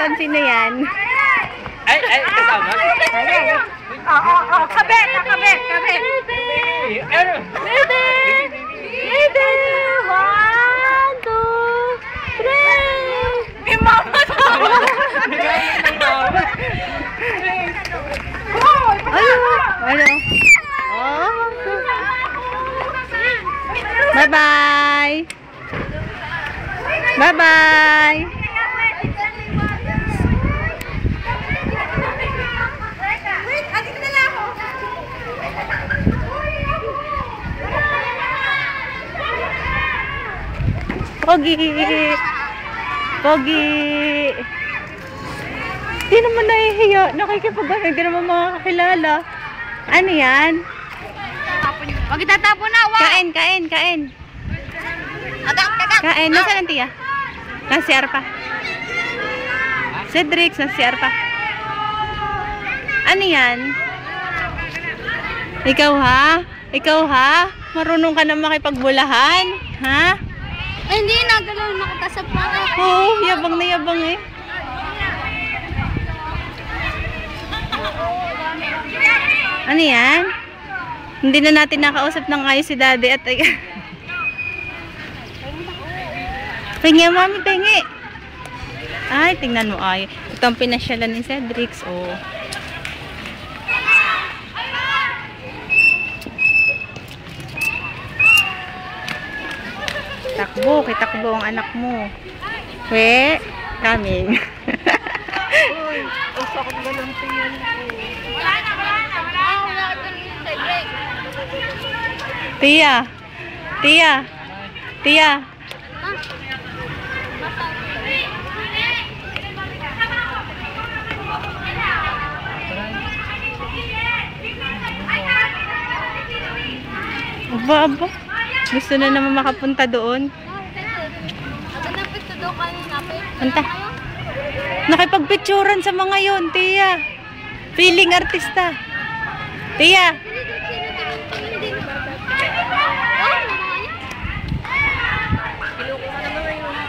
Ton, sino yan? Ay, kasama? Kabit! Kabit! Ano? Baby! 1, 2, 3! May mama to! Ano? Oh! Bye-bye! Bye-bye! Pogi! Pogi! Di naman nahihiya. Nakikipag-ano. Di naman makakakilala. Ano yan? Huwag itatapon na, wow! Kain! Kain! Nasaan ang tiya? Nasiar pa. Cedric, nasiar pa. Ano yan? Ikaw ha? Marunong ka na makipagbulahan? Ha? Ay, hindi, nagalaw na kita sa para. Oo, yabang na yabang eh. Ano yan? Hindi na natin nakausap ng ayos si daddy at ay... Pengi, mami, pengi. Ay, tingnan mo ay. Ito ang pinasyalan ni Cedric. Oh. Takbo, kitakbo ang anak mo. We, coming. Uy, ang sakit ba ng tingin ko? Wala na. Wala ka din sa break. Tia. Aba. Gusto na naman makapunta doon. Anta. Nakipagpicturan sa mga yon, Tia. Feeling artista. Tia.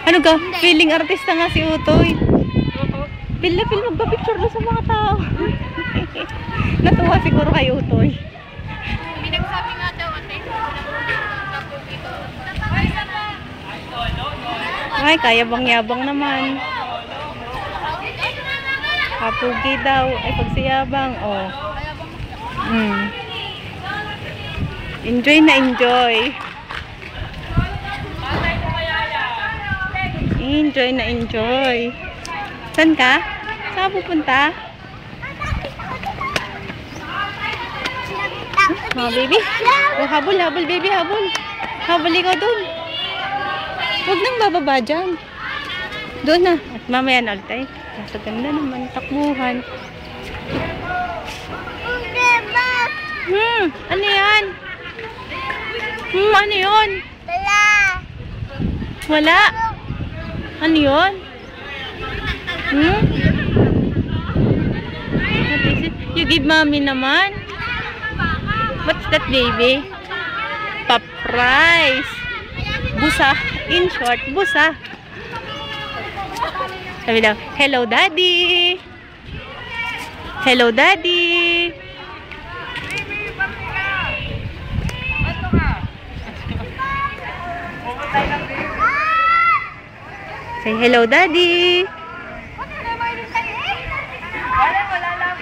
Ano ka? Feeling artista nga si Utoy. Pil magpa-picture na sa mga tao. Natuwa siguro kay Utoy. Pinagsabi nga daw, ate. Ay, kaya bang yabang naman. Kapugi daw. Ay, pagsiyabang. Oh. Enjoy na enjoy. Enjoy. Saan ka? Saan pupunta? Oh, baby. Oh, habol, baby, habol. Habol ikaw dun. Huwag nang bababa dyan. Doon na. At mamaya na ulit ay. Nasa ganda naman. Takbuhan. Ano yan? Ano yun? Wala. Ano yun? What is it? You give mommy naman? What's that, baby? Surprise! Busa. In short, busa. Sabi daw, hello daddy. Hello daddy. Say hello daddy. Wala lang.